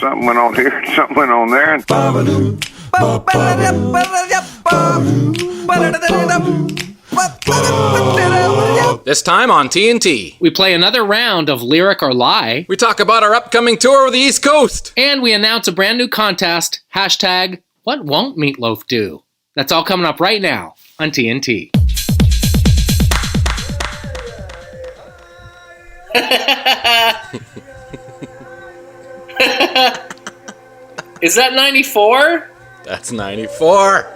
something went on here, something went on there. This time on TNT, we play another round of Lyric or Lie. we talk about our upcoming tour of the East Coast. And we announce a brand new contest. Hashtag, what won't Meatloaf do? That's all coming up right now on TNT. Is that 94? That's 94.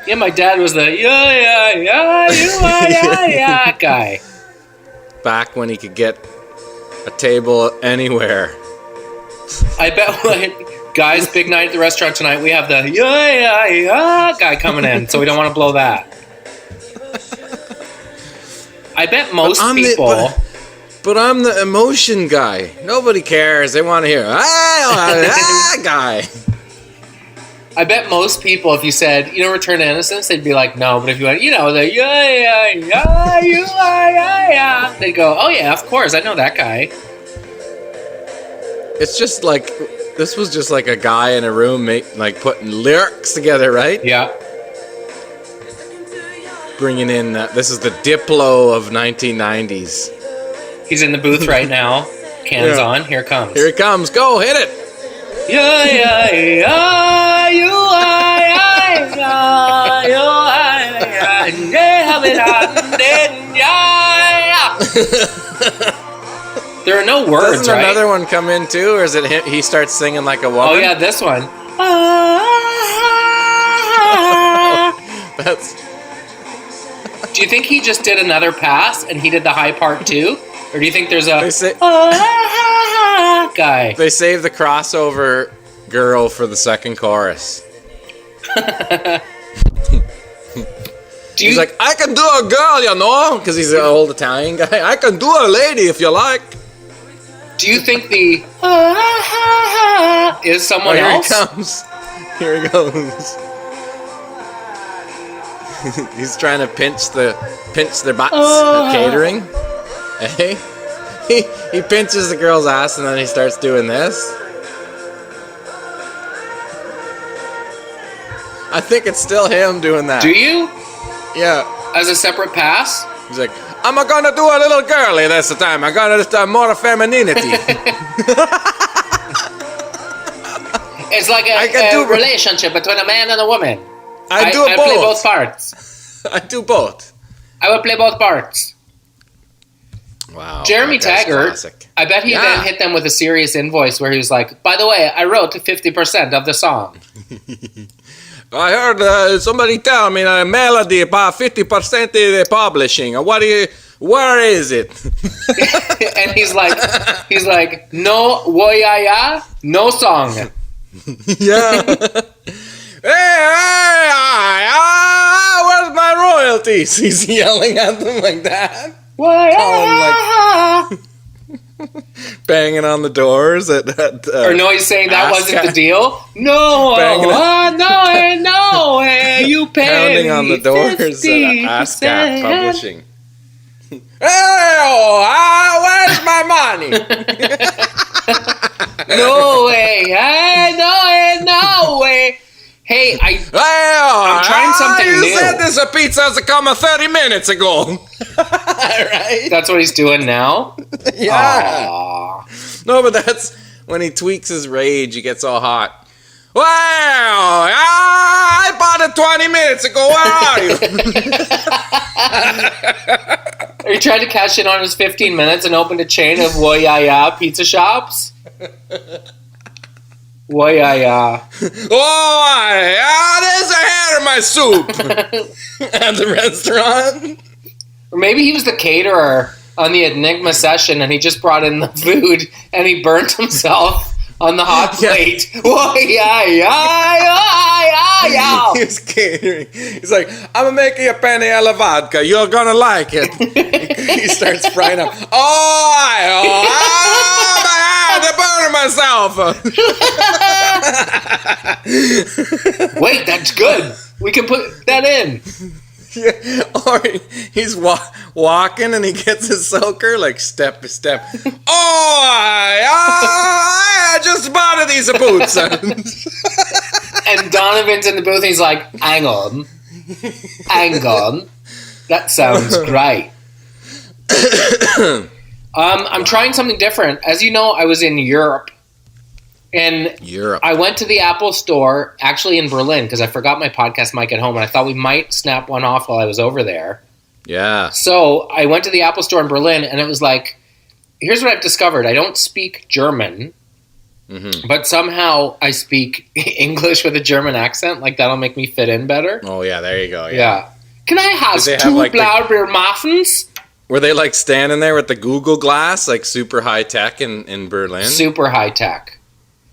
Yeah, my dad was the yeah guy. Back when he could get a table anywhere. I bet when guys, big night at the restaurant tonight, we have the yeah guy coming in, so we don't want to blow that. I bet most people... But I'm the emotion guy. Nobody cares. They want to hear, guy. I bet most people, if you said, Return to Innocence, they'd be like, no. But if you went, the they'd go, oh yeah, of course, I know that guy. It's just like, this was just like a guy in a room putting lyrics together, right? Yeah. Bringing in, this is the Diplo of 1990s. He's in the booth right now. Cans on. Here it comes. Here it comes. Go, hit it. There are no words, Doesn't right? another one come in too, or is it him, he starts singing like a woman? Oh yeah, this one. That's... Do you think he just did another pass and he did the high part too? Or do you think there's a guy? They saved the crossover girl for the second chorus. He's like, I can do a girl, because he's an old Italian guy. I can do a lady if you like. Do you think the is someone else? Here it comes. Here he goes. He's trying to pinch their butts at catering. Hey, he pinches the girl's ass and then he starts doing this. I think it's still him doing that. Do you? Yeah. As a separate pass? He's like, I'm gonna do a little girly this time. I'm gonna do more femininity. It's like a relationship between a man and a woman. I play both parts. I do both. I will play both parts. Wow. Jeremy Taggart, classic. I bet he then hit them with a serious invoice where he was like, by the way, I wrote 50% of the song. I heard somebody tell me a melody about 50% of the publishing. Where is it? And he's like, no woyaya, no song. Yeah. Where's my royalties? He's yelling at them like that. Banging on the doors at or no, he's saying that wasn't the deal. No, you pay pounding on the doors at ASCAP Publishing. Where's my money? No way! No way! Hey, I'm trying something new. You said this pizza has come 30 minutes ago. Right? That's what he's doing now? Yeah. Aww. No, but that's when he tweaks his rage, he gets all hot. Well, I bought it 20 minutes ago. Where are you? Are you trying to cash in on his 15 minutes and open a chain of woyaya pizza shops? Woyaya. There's a hair in my soup. At the restaurant. Or maybe he was the caterer on the Enigma session and he just brought in the food and he burnt himself on the hot plate. He was catering. He's like, I'm gonna make you a penne alla vodka. You're gonna like it. He starts frying up. I burned myself. Wait, that's good. We can put that in. Yeah, or he's walking and he gets his soaker like step by step. Oh, I just bought these boots. And Donovan's in the booth. And he's like, hang on. That sounds great. I'm trying something different. As you know, I was in Europe. And I went to the Apple store, actually in Berlin, because I forgot my podcast mic at home, and I thought we might snap one off while I was over there. Yeah. So I went to the Apple store in Berlin, and it was like, here's what I've discovered. I don't speak German, but somehow I speak English with a German accent. Like, that'll make me fit in better. Oh, yeah, there you go. Yeah. Can I have two Blaubeer muffins? Were they like standing there with the Google Glass, like super high tech in Berlin? Super high tech.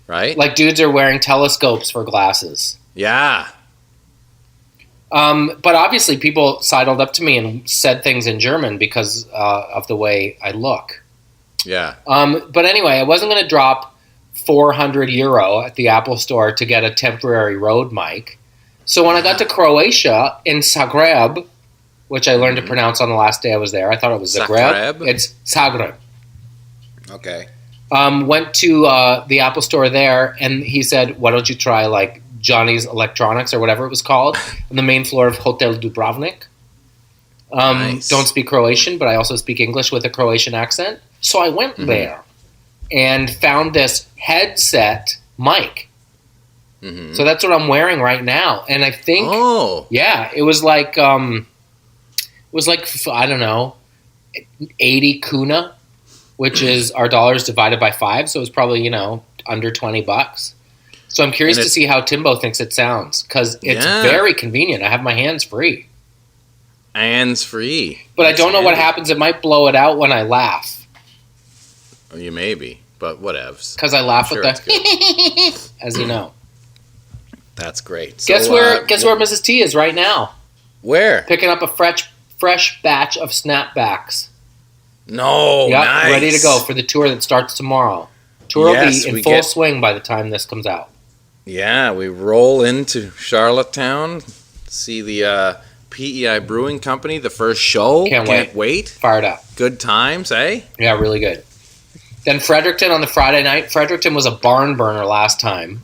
Right? Like dudes are wearing telescopes for glasses. Yeah. But obviously people sidled up to me and said things in German because of the way I look. Yeah. But anyway, I wasn't going to drop €400 at the Apple store to get a temporary Rode mic. So when I got to Croatia in Zagreb, which I learned to pronounce on the last day I was there, I thought it was Zagreb. It's Zagreb. Okay. Went to the Apple store there, and he said, why don't you try like Johnny's Electronics or whatever it was called on the main floor of Hotel Dubrovnik. Nice. Don't speak Croatian, but I also speak English with a Croatian accent. So I went there and found this headset mic. So that's what I'm wearing right now. And I think, it was like, I don't know, 80 kuna, which is our dollars divided by 5. So it was probably, under $20. So I'm curious to see how Timbo thinks it sounds, because it's very convenient. I have my hands free. Hands free. But I don't know what happens. It might blow it out when I laugh. Oh, you may be, but whatevs. Because I laugh with the as you know. That's great. So, guess where Mrs. T is right now? Where? Picking up a fresh batch of snapbacks. No, yep, nice. Ready to go for the tour that starts tomorrow. Tour will be in full swing by the time this comes out. Yeah, we roll into Charlottetown, see the PEI Brewing Company, the first show. Can't wait. Fired up. Good times, eh? Yeah, really good. Then Fredericton on the Friday night. Fredericton was a barn burner last time.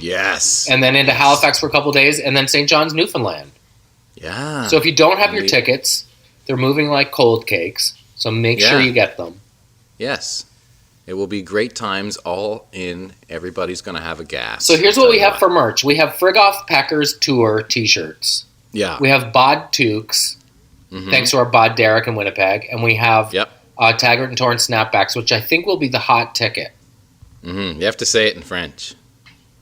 Yes. And then into Halifax for a couple days, and then St. John's, Newfoundland. Yeah. So if you don't have your tickets, they're moving like cold cakes, so make sure you get them. Yes. It will be great times all in. Everybody's going to have a gas. So here's what we have for merch. We have Frig Off Peckers Tour t-shirts. Yeah. We have Bod Toques, thanks to our Bod Derek in Winnipeg. And we have Taggart and Torrens snapbacks, which I think will be the hot ticket. You have to say it in French.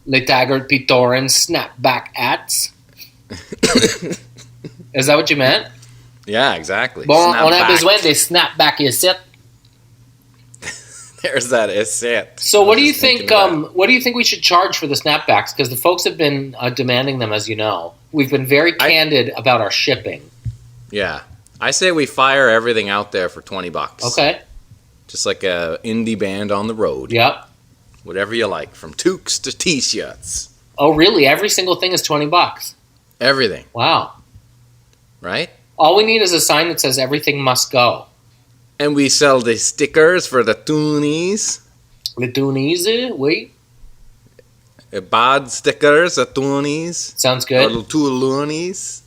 Les Taggart and Torrens snapback hats. Is that what you meant? Yeah, exactly. Bon, on a besoin des snapback ici. There's that essay. So what do you think? What do you think we should charge for the snapbacks? Because the folks have been demanding them, as you know. We've been very candid about our shipping. Yeah, I say we fire everything out there for $20. Okay. Just like a indie band on the road. Yep. Whatever you like, from toques to t-shirts. Oh, really? Every single thing is $20. Everything. Wow. Right? All we need is a sign that says everything must go. And we sell the stickers for the toonies. The toonies, oui. Bad stickers, the toonies. Sounds good. Or the two loonies.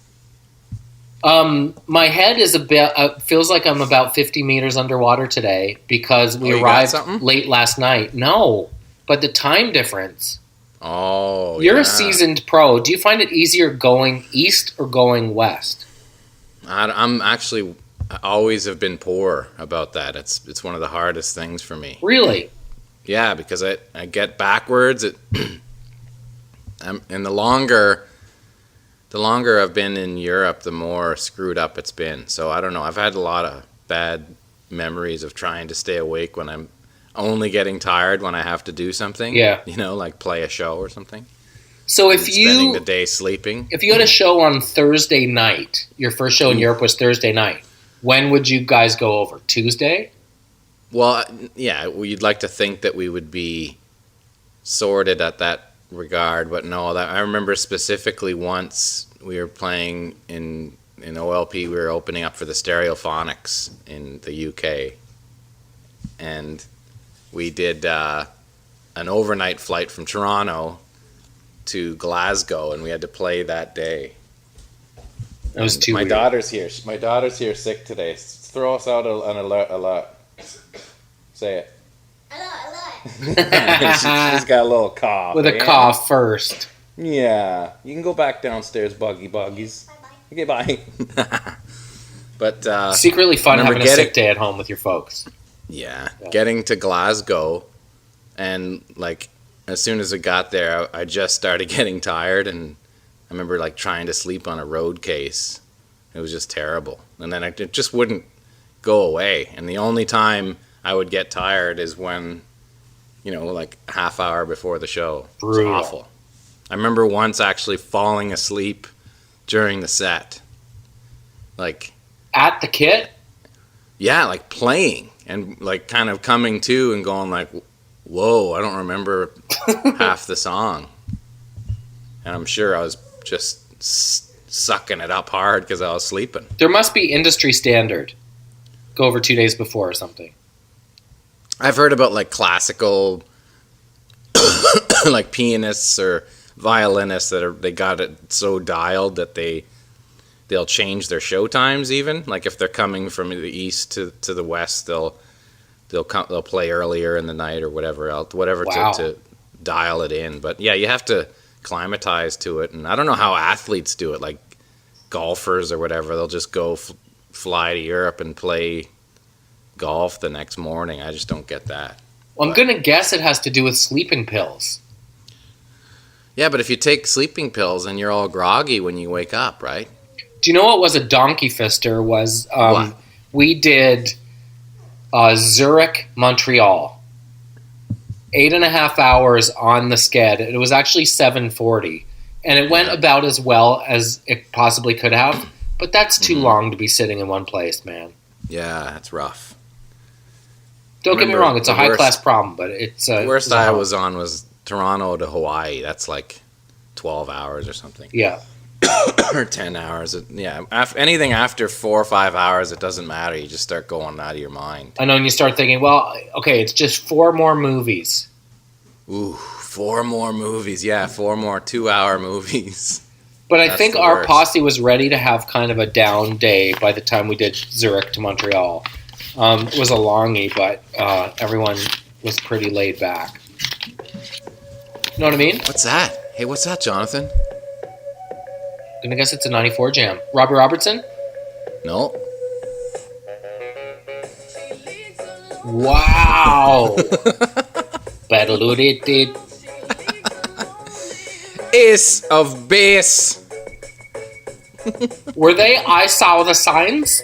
My head is a bit, feels like I'm about 50 meters underwater today because we arrived late last night. No, but the time difference. Oh, You're a seasoned pro. Do you find it easier going east or going west? I'm actually... I always have been poor about that. It's one of the hardest things for me. Really? Yeah, because I get backwards. And the longer I've been in Europe, the more screwed up it's been. So I don't know. I've had a lot of bad memories of trying to stay awake when I'm only getting tired when I have to do something. Yeah. Like play a show or something. So spending the day sleeping. If you had a show on Thursday night, your first show in Europe was Thursday night. When would you guys go over? Tuesday? Well, yeah, you'd like to think that we would be sorted at that regard, but no. I remember specifically once we were playing in in OLP, we were opening up for the Stereophonics in the UK. And we did an overnight flight from Toronto to Glasgow, and we had to play that day. That was too weird. Daughter's here. My daughter's here sick today. Throw us out an alert. Say it. She's got a little cough. With a cough first. Yeah. You can go back downstairs, buggies. Okay, bye. But secretly fun having a sick day at home with your folks. Yeah. Getting to Glasgow, and like as soon as I got there, I just started getting tired, and I remember like trying to sleep on a road case. It was just terrible, and then it just wouldn't go away. And the only time I would get tired is when, like a half hour before the show. Brutal. It was awful. I remember once actually falling asleep during the set. Like at the kit? Yeah, like playing and like kind of coming to and going like, whoa, I don't remember half the song. And I'm sure I was just sucking it up hard because I was sleeping. There must be industry standard. Go over 2 days before or something. I've heard about like classical like pianists or violinists that they got it so dialed that they'll change their show times even. Like if they're coming from the east to the west, they'll play earlier in the night or whatever else, Wow. to dial it in. But yeah, you have to climatize to it, and I don't know how athletes do it, like golfers or whatever. They'll just go fly to Europe and play golf the next morning. I just don't get that. Well, I'm going to guess it has to do with sleeping pills. Yeah, but if you take sleeping pills and you're all groggy when you wake up, right? Do you know what was a donkey fister? Was What? We did Zurich, Montreal. 8.5 hours on the sked. It was actually 7:40. And it went about as well as it possibly could have. But that's too long to be sitting in one place, man. Yeah, that's rough. Don't get me wrong, it's a high-class problem, but it's... the worst I was on was Toronto to Hawaii. That's like 12 hours or something. Yeah. Or 10 hours. Anything after 4 or 5 hours, it doesn't matter. You just start going out of your mind. I know, and you start thinking, well, okay, it's just 4 more movies. Ooh, 4 more movies. Yeah, 4 more 2-hour movies. But I That's think the our worst. posse was ready to have kind of a down day by the time we did Zurich to Montreal. It was a longie, but everyone was pretty laid back. You know what I mean? What's that? Hey, what's that, Jonathan? I'm gonna guess it's a 94 jam. Robertson? No. Wow! Ba-da-doo-dee-dee. Ace of Base. Were they I Saw the Signs?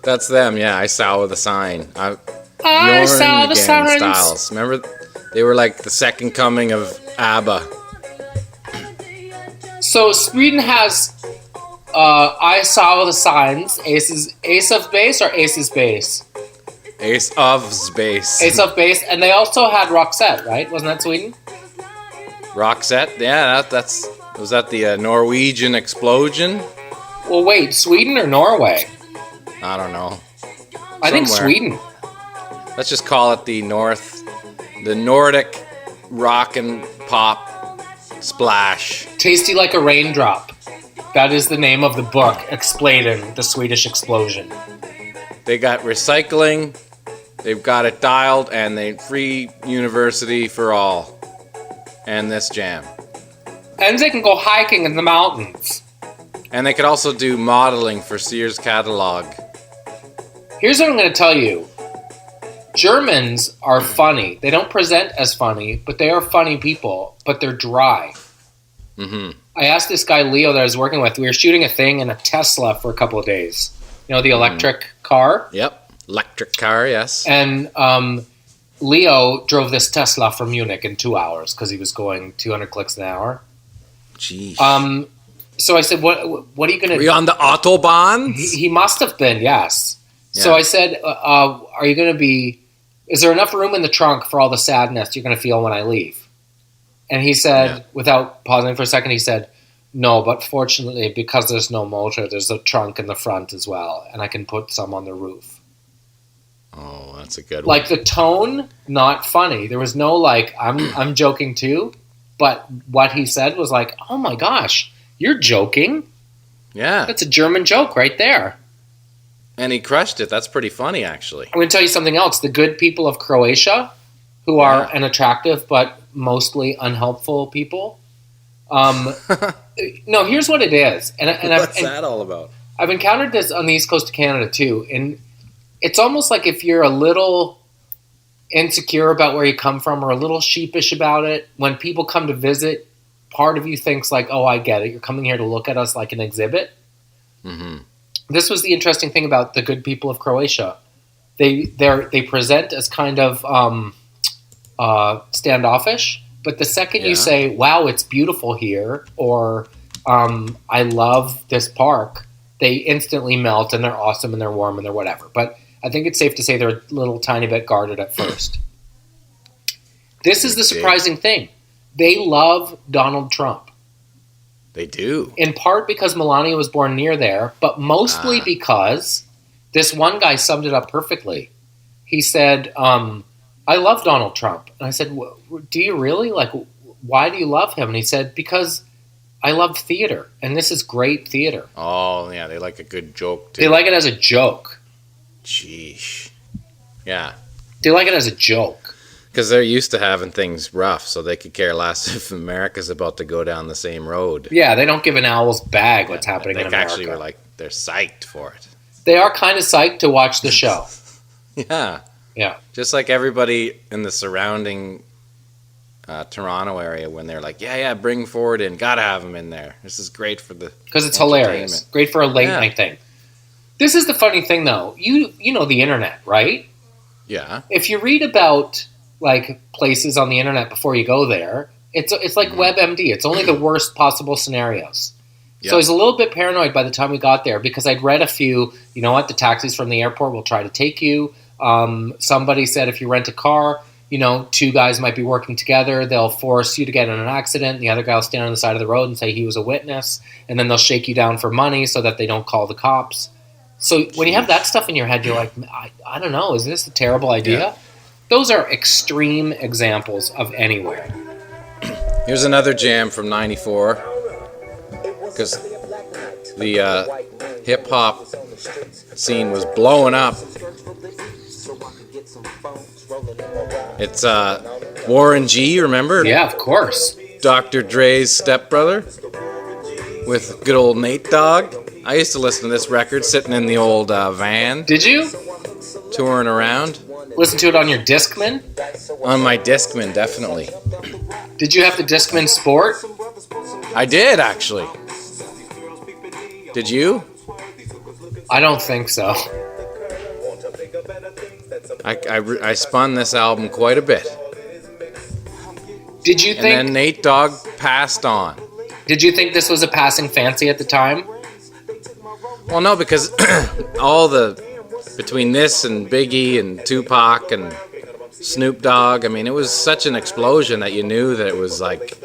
That's them, yeah. I saw with a sign. I Bjorn saw the again, signs. Styles. Remember, they were like the second coming of ABBA. So Sweden has I Saw the Signs. Ace of Base or Ace's Base? Ace of Space. Ace of Base, and they also had Roxette, right? Wasn't that Sweden? Roxette, yeah, was that the Norwegian explosion? Well, wait, Sweden or Norway? I don't know. I think Somewhere. Sweden. Let's just call it the Nordic rock and pop splash. Tasty like a raindrop. That is the name of the book explaining the Swedish explosion. They got recycling, they've got it dialed, and they free university for all. And this jam. And they can go hiking in the mountains. And they could also do modeling for Sears catalog. Here's what I'm going to tell you. Germans are funny. They don't present as funny, but they are funny people, but they're dry. Mm-hmm. I asked this guy, Leo, that I was working with. We were shooting a thing in a Tesla for a couple of days. You know, the electric car? Yep. Electric car, yes. And Leo drove this Tesla from Munich in 2 hours because he was going 200 clicks an hour. Jeez. So I said, what are you going to do? Were you on the Autobahn? He must have been, yes. Yeah. So I said, are you going to be, is there enough room in the trunk for all the sadness you're going to feel when I leave? And he said, without pausing for a second, he said, No, but fortunately, because there's no motor, there's a trunk in the front as well, and I can put some on the roof. Oh, that's a good one. Like the tone, not funny. There was no like, I'm joking too, but what he said was like, oh my gosh, you're joking? Yeah. That's a German joke right there. And he crushed it. That's pretty funny, actually. I'm going to tell you something else. The good people of Croatia, who are an attractive but mostly unhelpful people. No, here's what it is. What's that all about? I've encountered this on the East Coast of Canada too. And it's almost like if you're a little insecure about where you come from or a little sheepish about it, when people come to visit, part of you thinks like, oh, I get it. You're coming here to look at us like an exhibit. Mm-hmm. This was the interesting thing about the good people of Croatia. They present as kind of standoffish, but the second you say, wow, it's beautiful here, or I love this park, they instantly melt and they're awesome and they're warm and they're whatever. But I think it's safe to say they're a little tiny bit guarded at first. This is the surprising thing. They love Donald Trump. They do. In part because Melania was born near there, but mostly because this one guy summed it up perfectly. He said, I love Donald Trump. And I said, do you really? Like, why do you love him? And he said, because I love theater, and this is great theater. Oh, yeah, they like a good joke, too. They like it as a joke. Sheesh. Yeah. They like it as a joke. Because they're used to having things rough, so they could care less if America's about to go down the same road. Yeah, they don't give an owl's bag what's happening in America. They actually were like, they're psyched for it. They are kind of psyched to watch the show. Yeah. Yeah. Just like everybody in the surrounding Toronto area when they're like, yeah, bring Ford in. Gotta have him in there. This is great for the because it's hilarious. Great for a late night thing. This is the funny thing, though. You know the internet, right? Yeah. If you read about like places on the internet before you go there, it's like WebMD. It's only the worst possible scenarios. Yep. So I was a little bit paranoid by the time we got there because I'd read a few, you know what, the taxis from the airport will try to take you. Somebody said if you rent a car, you know, two guys might be working together. They'll force you to get in an accident. And the other guy will stand on the side of the road and say he was a witness. And then they'll shake you down for money so that they don't call the cops. So when you have that stuff in your head, you're like, I don't know, is this a terrible idea? Yeah. Those are extreme examples of anywhere. Here's another jam from '94. Because the hip-hop scene was blowing up. It's Warren G, remember? Yeah, of course. Dr. Dre's stepbrother with good old Nate Dogg. I used to listen to this record sitting in the old van. Did you? Touring around. Listen to it on your Discman? On my Discman, definitely. Did you have the Discman Sport? I did, actually. Did you? I don't think so. I spun this album quite a bit. Did you think... And then Nate Dogg passed on. Did you think this was a passing fancy at the time? Well, no, because between this and Biggie and Tupac and Snoop Dogg, I mean, it was such an explosion that you knew that it was, like,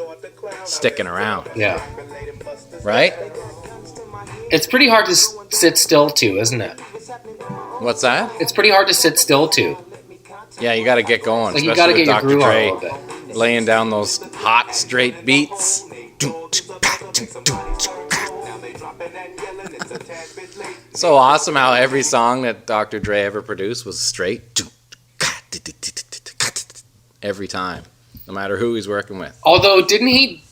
sticking around. Yeah. Right? It's pretty hard to sit still to, isn't it? What's that? It's pretty hard to sit still to. Yeah, you got to get going. Like you got to get your groove on a little bit. Laying down those hot, straight beats. So awesome how every song that Dr. Dre ever produced was straight. Every time. No matter who he's working with. Although, didn't he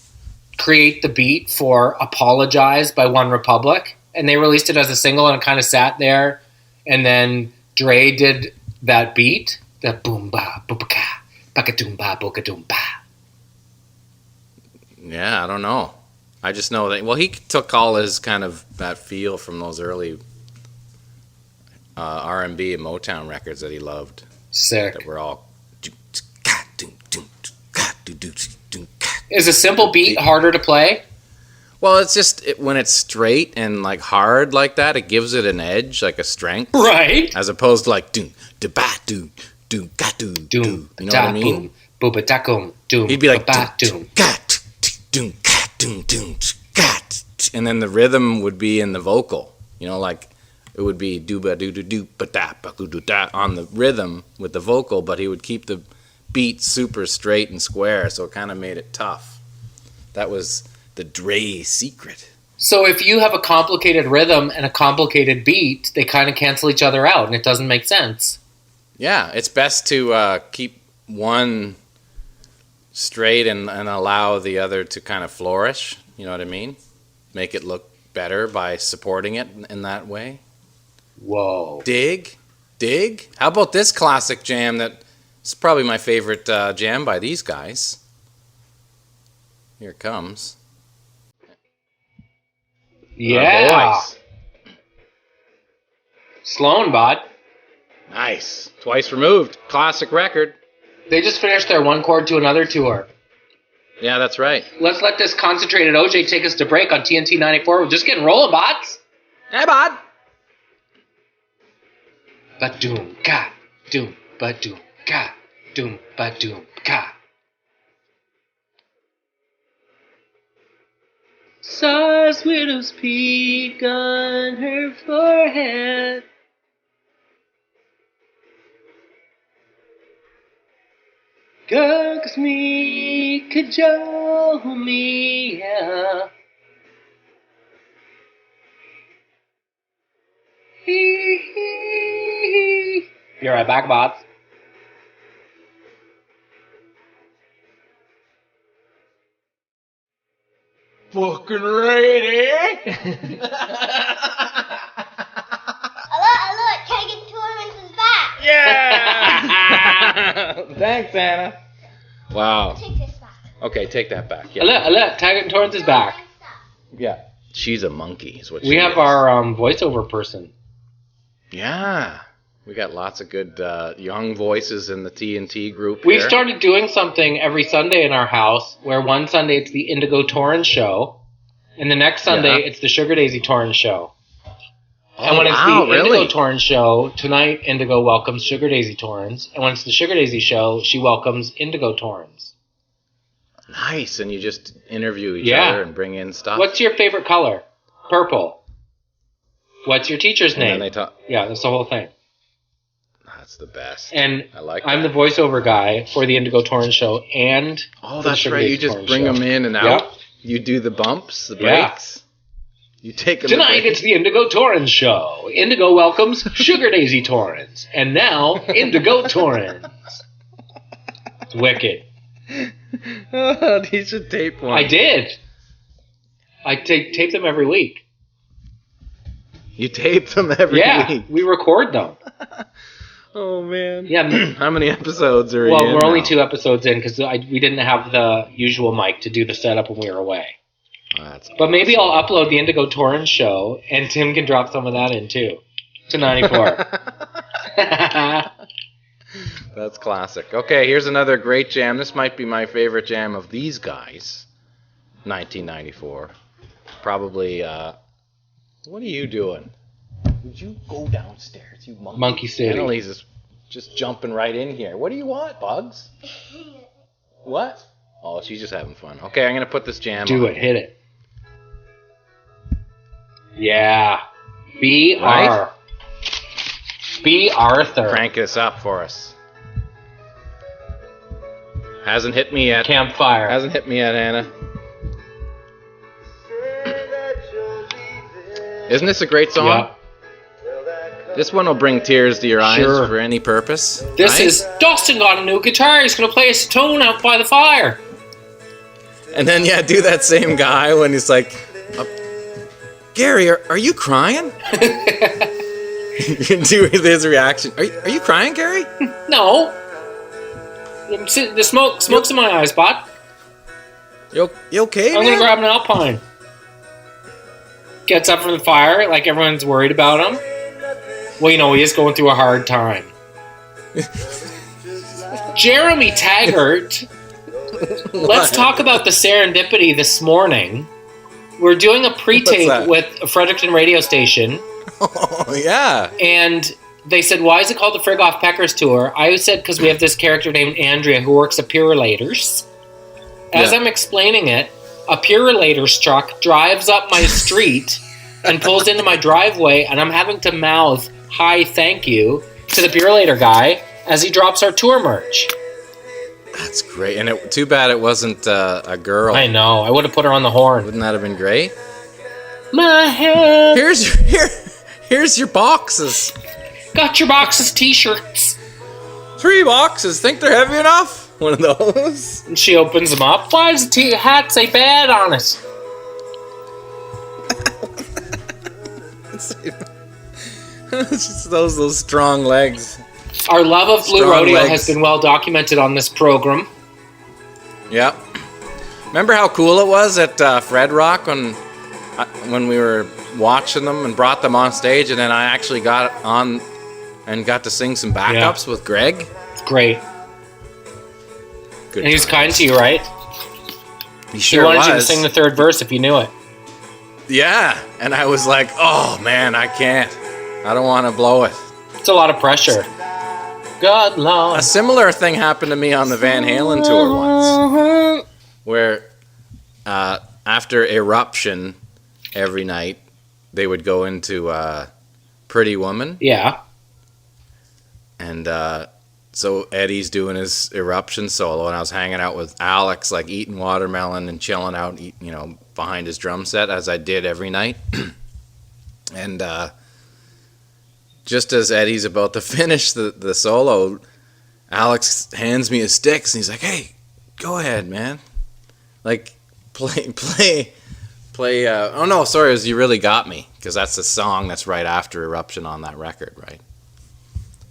create the beat for Apologize by One Republic? And they released it as a single and it kind of sat there. And then Dre did that beat. The boom ba boom ka baka doom ba boka doom ba. Yeah, I don't know. I just know that. Well, he took all his kind of that feel from those early R&B and Motown records that he loved. Sick. That were all. Is a simple beat harder to play? Well, it's just when it's straight and like hard like that, it gives it an edge, like a strength, right? As opposed to like doom da ba doom doom ga doom doom. You know what I mean? Boom, doom. He'd be like doom ga doom ga doom ga and then the rhythm would be in the vocal. You know, like it would be do-ba do-do-do ba-da ba-do-do-da on the rhythm with the vocal, but he would keep the beat super straight and square, so it kind of made it tough. That was the Dre secret. So if you have a complicated rhythm and a complicated beat, they kind of cancel each other out, and it doesn't make sense. Yeah, it's best to keep one straight and allow the other to kind of flourish. You know what I mean? Make it look better by supporting it in that way. Whoa. Dig. How about this classic jam that's probably my favorite jam by these guys? Here it comes. Yeah. Sloan, bud. Nice. Twice removed. Classic record. They just finished their One Chord to Another tour. Yeah, that's right. Let's let this concentrated OJ take us to break on TNT 94. We're just getting rolling, bots. Hey, bud. Ba-doom, ka, doom, ba-doom, ka, doom, ba-doom, ka. Stars widow's peak on her forehead. Gugs me, cajole me, yeah. Be right back, bots. Fucking ready. Alert, Taggart And Torrens is back! Yeah! Thanks, Anna. Wow. Take this back. Okay, take that back. Yeah. Alert, Taggart And Torrens is back. Yeah. She's a monkey, is what she We have is. our voiceover person. Yeah. We got lots of good young voices in the TNT group We've here. started doing something every Sunday in our house, where one Sunday it's the Indigo Torrents show, and the next Sunday it's the Sugar Daisy Torrents show. And when it's the Indigo Torrents show, tonight Indigo welcomes Sugar Daisy Torrents, and when it's the Sugar Daisy show, she welcomes Indigo Torrents. Nice, and you just interview each other and bring in stuff. What's your favorite color? Purple. What's your teacher's name? And then they talk. Yeah, that's the whole thing. That's the best. And I like I'm that. the voiceover guy for the Indigo Torrents show and Oh, for the that's Sugar right. You Daisy just Torrents bring show. them in and out. Yep. You do the bumps, the Yeah. breaks. You take them. Tonight it's the Indigo Torrents show. Indigo welcomes Sugar Daisy Torrents. And now, Indigo Torrents. It's wicked. You should tape one. I did. I tape them every week. You tape them every week. We record them. Oh, man. Yeah. How many episodes are Well, in we're only now? 2 episodes in because we didn't have the usual mic to do the setup when we were away. Oh, that's But maybe I'll upload the Indigo Torrents show, and Tim can drop some of that in too. To 94. That's classic. Okay, here's another great jam. This might be my favorite jam of these guys. 1994. Probably, what are you doing? Would you go downstairs, you monkey? Monkey City. Annalise just jumping right in here. What do you want, Bugs? What? Oh, she's just having fun. Okay, I'm going to put this jam on. Do it. Hit it. Yeah. B. Right? R. B. Arthur. Crank this up for us. Hasn't hit me yet. Campfire. Hasn't hit me yet, Anna. Isn't this a great song? Yeah. This one will bring tears to your eyes Sure. for any purpose. This right? is Dawson got a new guitar. He's going to play us a tune out by the fire. And then, do that same guy when he's like, Gary, are you crying? You can do his reaction. Are you crying, Gary? No. The smoke's in my eyes, bot. You okay, I'm going to man? grab an Alpine. Gets up from the fire like everyone's worried about him. Well, he is going through a hard time. Jeremy Taggart. Let's talk about the serendipity this morning. We're doing a What's pre-tape that? with a Fredericton radio station, Oh, yeah. and they said, why is it called the Frig Off Peckers Tour? I said, because we have this character named Andrea who works at Purilators. As Yeah. I'm explaining it, a Purolator's truck drives up my street and pulls into my driveway, and I'm having to mouth "Hi, thank you" to the Purolator guy as he drops our tour merch. That's great. And too bad it wasn't a girl. I know. I would have put her on the horn. Wouldn't that have been great? My head. Here's your boxes. Got your boxes, t-shirts. 3 boxes. Think they're heavy enough? One of those. And she opens them up. Why does the hat say bad on it? It's just those strong legs. Our love of Blue Strong Rodeo legs. has been well documented on this program. Yep. Remember how cool it was at Fred Rock when we were watching them and brought them on stage, and then I actually got on and got to sing some backups with Greg. It's great. Good And he's times. kind to you, right? He sure He wanted was. you to sing the third verse if you knew it. Yeah, and I was like, oh man, I can't. I don't want to blow it. It's a lot of pressure. God love. A similar thing happened to me on the Van Halen tour once, where after Eruption every night, they would go into Pretty Woman. Yeah. And so Eddie's doing his Eruption solo, and I was hanging out with Alex, like eating watermelon and chilling out, behind his drum set, as I did every night. And just as Eddie's about to finish the solo, Alex hands me his sticks, and he's like, "Hey, go ahead, man. Like, play. Oh no, sorry, it was You Really Got Me, because that's the song that's right after Eruption on that record, right?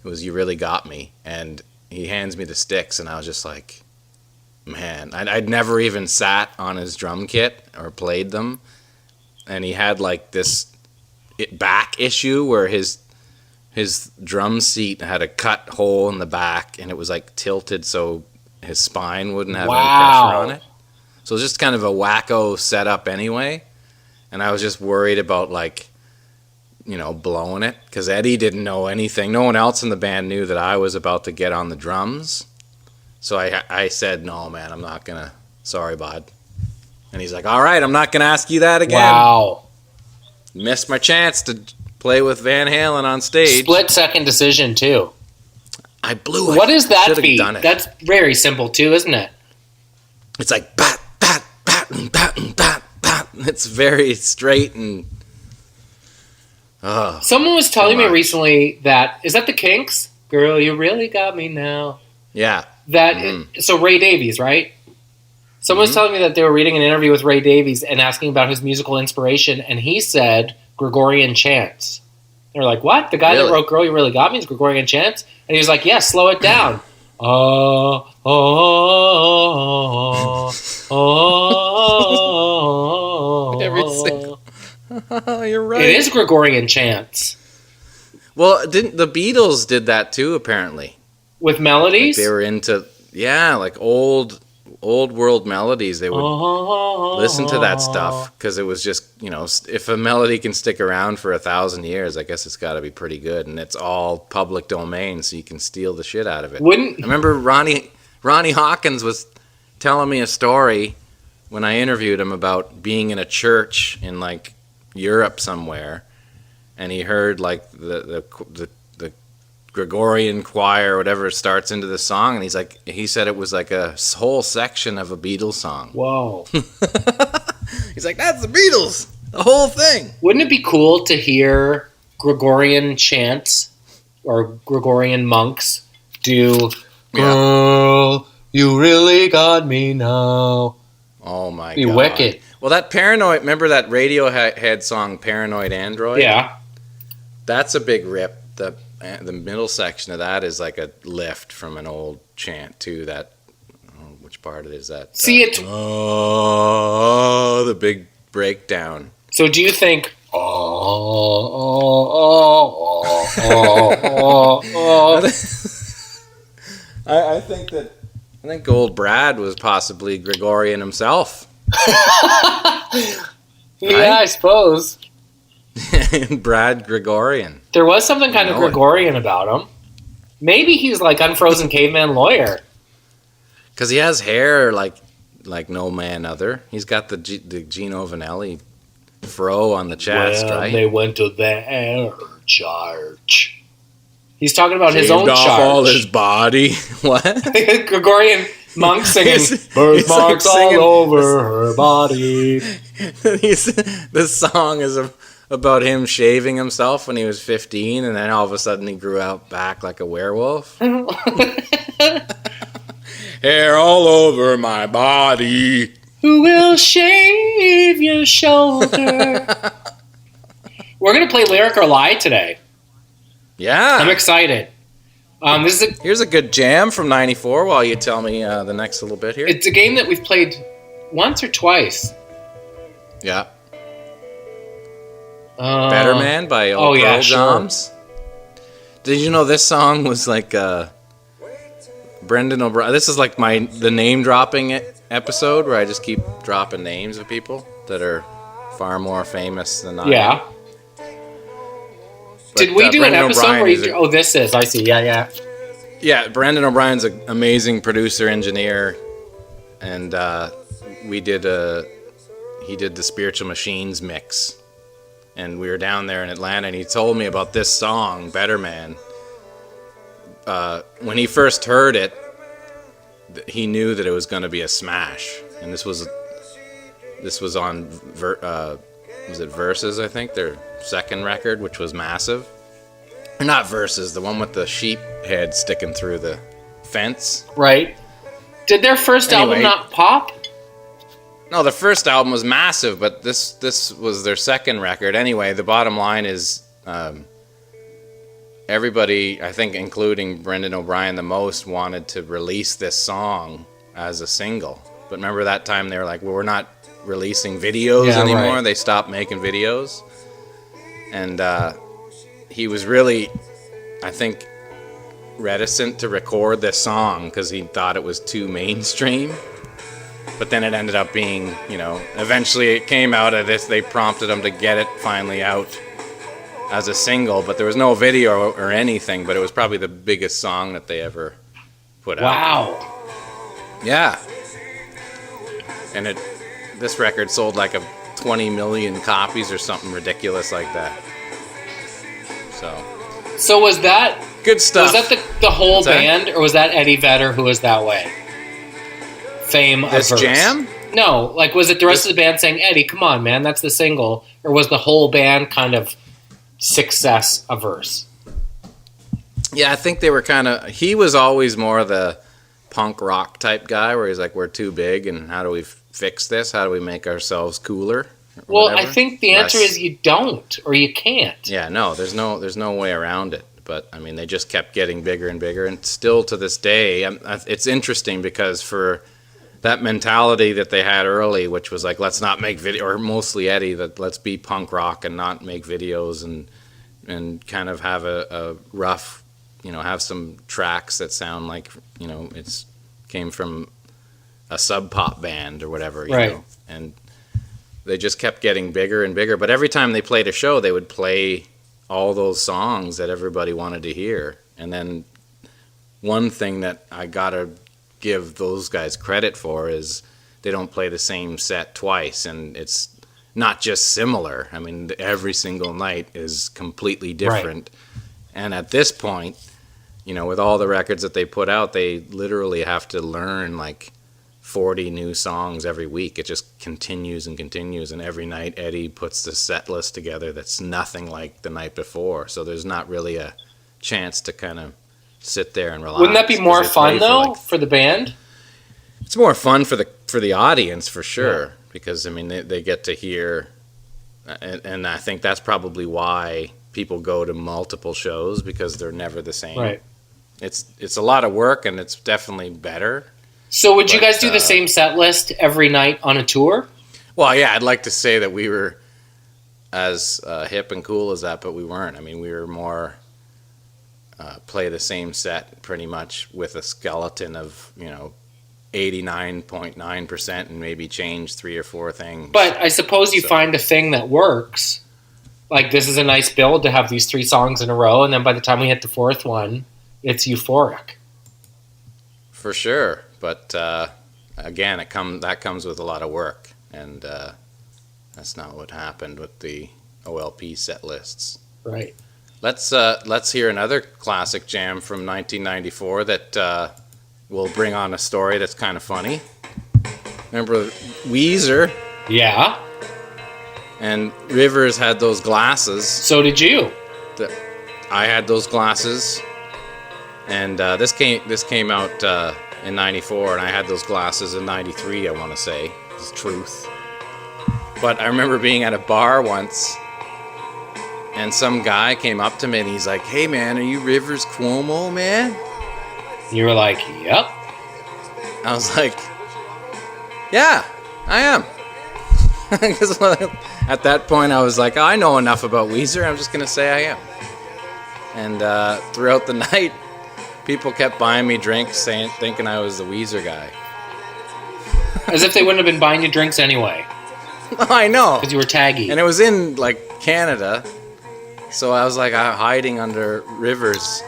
It was You Really Got Me, and he hands me the sticks, and I was just like, man, I'd never even sat on his drum kit or played them, and he had like this back issue where his drum seat had a cut hole in the back, and it was like tilted so his spine wouldn't have any pressure on it. So it was just kind of a wacko setup anyway, and I was just worried about like, blowing it, because Eddie didn't know anything. No one else in the band knew that I was about to get on the drums. So I said, no, man, I'm not going to. Sorry, bud. And he's like, all right, I'm not going to ask you that again. Wow. Missed my chance to play with Van Halen on stage. Split second decision, too. I blew it. What is that Should've beat? done it. That's very simple, too, isn't it? It's like, bat, bat, bat, bat, bat, bat. It's very straight and... Someone was telling me much. recently that... Is that the Kinks? Girl, you really got me now. Yeah. So Ray Davies, right? Someone was telling me that they were reading an interview with Ray Davies and asking about his musical inspiration, and he said Gregorian chants. They're like, what? The guy that Really? wrote Girl, You Really Got Me is Gregorian chants? And he was like, yeah, slow it down. Every single... You're right. It is Gregorian chants. Well, the Beatles did that too, apparently. With Like melodies? they were into, like old world melodies. They would listen to that stuff because it was just, if a melody can stick around for 1,000 years, I guess it's got to be pretty good. And it's all public domain, so you can steal the shit out of it. I remember Ronnie Hawkins was telling me a story when I interviewed him about being in a church in like Europe somewhere, and he heard like the Gregorian choir or whatever starts into the song, and he said it was like a whole section of a Beatles song. Whoa. He's like, that's the Beatles, the whole thing. Wouldn't it be cool to hear Gregorian chants or Gregorian monks do Girl, you really got me now? Oh my Be god. wicked. Well, that Paranoid, remember that Radiohead song Paranoid Android? Yeah. That's a big rip. The middle section of that is like a lift from an old chant too. Which part of it is that? See, it's... Oh, the big breakdown. So do you think... I think old Brad was possibly Gregorian himself. Yeah, I suppose. Brad Gregorian. There was something kind of know it. Gregorian about him. Maybe he's like Unfrozen Caveman Lawyer. Because he has hair like like no man other. He's got the Gino Vanelli fro on the chest, right? They went to their church. He's talking about his own Shaved off church. all his body. What? Gregorian monk singing, birthmarks all over her body. This song is about him shaving himself when he was 15, and then all of a sudden he grew out back like a werewolf. Hair all over my body. Who will shave your shoulder? We're going to play Lyric or Lie today. Yeah. I'm excited. Here's a good jam from 94 while you tell me the next little bit here. It's a game that we've played once or twice. Yeah. Better Man by Pearl Joms. Sure. Did you know this song was like Brendan O'Brien? This is like the name dropping episode where I just keep dropping names of people that are far more famous than I am. Yeah. But, did we do Brendan an episode where this is, I see, yeah. Yeah, Brendan O'Brien's an amazing producer, engineer, and he did the Spiritual Machines mix. And we were down there in Atlanta, and he told me about this song, Better Man. When he first heard it, he knew that it was going to be a smash. And this was on was it Versus, I think, their second record, which was massive. Or not Versus, the one with the sheep head sticking through the fence. Right. Did their first album not pop? No, the first album was massive, but this was their second record. Anyway, the bottom line is everybody, I think including Brendan O'Brien the most, wanted to release this song as a single. But remember that time they were like, well, we're not releasing videos anymore. Right. They stopped making videos. And he was really, I think, reticent to record this song because he thought it was too mainstream. But then it ended up being, eventually it came out of this. They prompted him to get it finally out as a single, but there was no video or anything, but it was probably the biggest song that they ever put out. Wow. Yeah. And this record sold like 20 million copies or something ridiculous like that. So was that good stuff? Was that the whole band, or was that Eddie Vedder who was that way? Fame this averse. Jam? No, like was it the rest of the band saying, Eddie, come on, man, that's the single, or was the whole band kind of success averse? Yeah, I think they were he was always more the punk rock type guy where he's like, we're too big and how do we fix this? How do we make ourselves cooler? Well, I think the answer is you don't, or you can't. Yeah, no, there's no way around it. But, I mean, they just kept getting bigger and bigger. And still to this day, it's interesting because for that mentality that they had early, which was like, let's not make video, or mostly Eddie, that let's be punk rock and not make videos and kind of have a rough, have some tracks that sound like, it's came from a sub pop band or whatever, you know. And they just kept getting bigger and bigger. But every time they played a show, they would play all those songs that everybody wanted to hear. And then one thing that I gotta give those guys credit for is they don't play the same set twice, and it's not just similar. I mean, every single night is completely different. Right. And at this point, with all the records that they put out, they literally have to learn like 40 new songs every week. It just continues and continues, and every night Eddie puts the set list together that's nothing like the night before, so there's not really a chance to kind of sit there and relax. Wouldn't that be more fun though for the band? It's more fun for the audience for sure, because I mean they get to hear, and I think that's probably why people go to multiple shows, because they're never the same. Right. It's a lot of work, and it's definitely better. So would you guys do the same set list every night on a tour? Well, yeah, I'd like to say that we were as hip and cool as that, but we weren't. I mean, we were more play the same set pretty much with a skeleton of, 89.9% and maybe change 3 or 4 things. But I suppose you find a thing that works. Like, this is a nice build to have these 3 songs in a row, and then by the time we hit the 4th one, it's euphoric. For sure. But again, that comes with a lot of work, and that's not what happened with the OLP set lists. Right. Let's hear another classic jam from 1994 that will bring on a story that's kind of funny. Remember Weezer? Yeah. And Rivers had those glasses. So did you. I had those glasses, and this came out in '94, and I had those glasses in '93. I want to say it's truth. But I remember being at a bar once, and some guy came up to me and he's like, "Hey man, are you Rivers Cuomo, man?" You were like, "Yep." I was like, "Yeah, I am." Because at that point I was like, I know enough about Weezer, I'm just going to say I am. And throughout the night, people kept buying me drinks, thinking I was the Weezer guy. As if they wouldn't have been buying you drinks anyway. I know. Because you were taggy. And it was in, like, Canada, so I was, like, hiding under Rivers.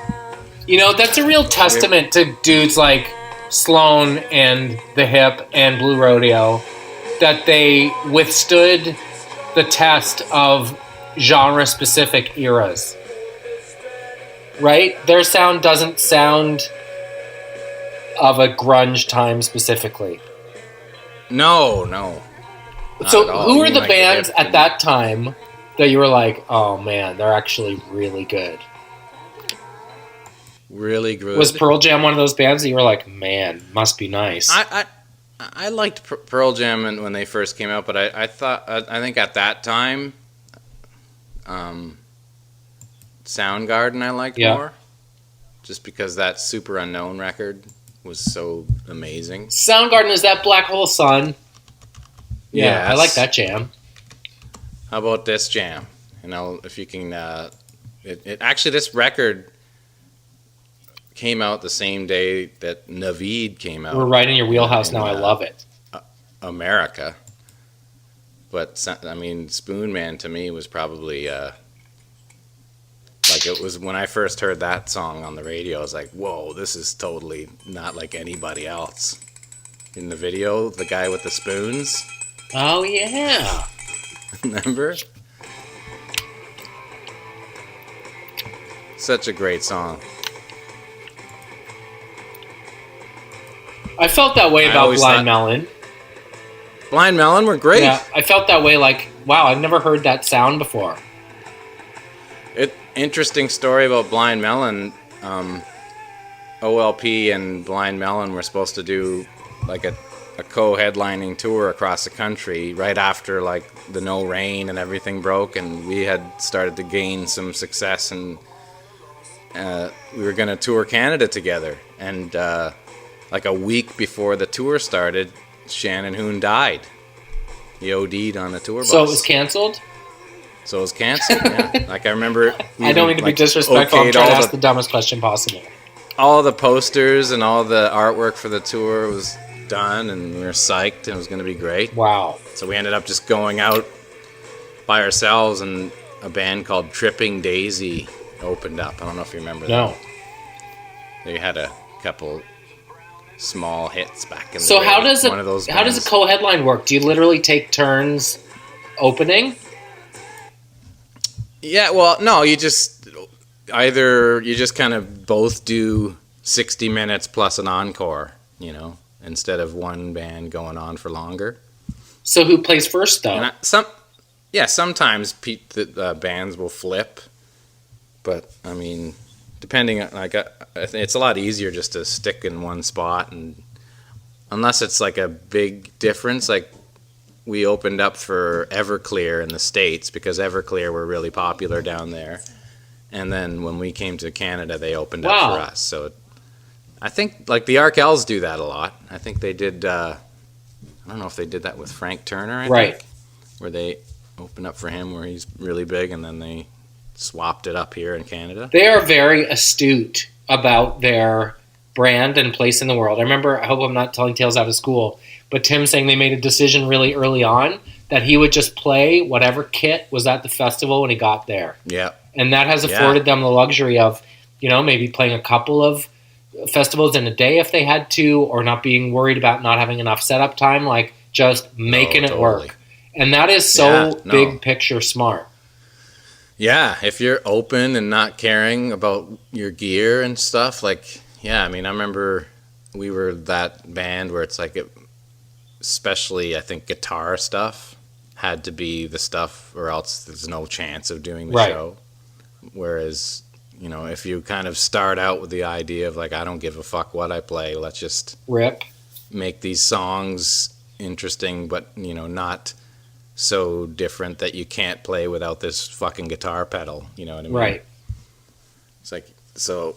You know, that's a real testament to dudes like Sloan and The Hip and Blue Rodeo, that they withstood the test of genre-specific eras. Right? Their sound doesn't sound of a grunge time specifically. No. So who were the bands at that time that you were like, oh man, they're actually really good? Really good. Was Pearl Jam one of those bands that you were like, man, must be nice? I liked Pearl Jam when they first came out, but I think at that time, Soundgarden I liked more, just because that Super Unknown record was so amazing. Soundgarden is that Black Hole Sun. Yeah, yes. I like that jam. How about this jam? If you can, actually this record came out the same day that Naveed came out. We're right in your wheelhouse now. I love it. America. But, I mean, Spoon Man to me was probably, like it was when I first heard that song on the radio, I was like, whoa, this is totally not like anybody else. In the video, the guy with the spoons. Oh, yeah. Remember? Such a great song. I felt that way about Blind Melon. Blind Melon were great. Yeah, I felt that way like, wow, I've never heard that sound before. Interesting story about Blind Melon. OLP and Blind Melon were supposed to do like a co-headlining tour across the country right after like the No Rain and everything broke, and we had started to gain some success, and we were going to tour Canada together. And like a week before the tour started, Shannon Hoon died. He OD'd on a tour bus. So it was canceled? So it was canceled, yeah. Like I remember... I don't mean to be disrespectful. I'm trying to ask the dumbest question possible. All the posters and all the artwork for the tour was done, and we were psyched, and it was going to be great. Wow. So we ended up just going out by ourselves, and a band called Tripping Daisy opened up. I don't know if you remember that. No. They had a couple small hits back in the day. So how does a co-headline work? Do you literally take turns opening? Yeah, well, no, you just kind of both do 60 minutes plus an encore, instead of one band going on for longer. So who plays first, though? Sometimes the bands will flip, but I mean, depending on it's a lot easier just to stick in one spot, and unless it's like a big difference, like we opened up for Everclear in the States because Everclear were really popular down there, and then when we came to Canada, they opened up for us. So I think like the Arkells do that a lot. I think they did. I don't know if they did that with Frank Turner, I think, where they opened up for him where he's really big, and then they swapped it up here in Canada. They are very astute about their brand and place in the world. I remember, I hope I'm not telling tales out of school, but Tim saying they made a decision really early on that he would just play whatever kit was at the festival when he got there. Yeah. And that has afforded them the luxury of, maybe playing a couple of festivals in a day if they had to, or not being worried about not having enough setup time, like just making it work. And that is so big picture smart. Yeah, if you're open and not caring about your gear and stuff, like, yeah, I mean, I remember we were that band where it's like, especially I think guitar stuff had to be the stuff or else there's no chance of doing the show. Whereas, you know, if you kind of start out with the idea of like, I don't give a fuck what I play, let's just make these songs interesting, but, you know, not so different that you can't play without this fucking guitar pedal, you know what I mean? Right. It's like, so,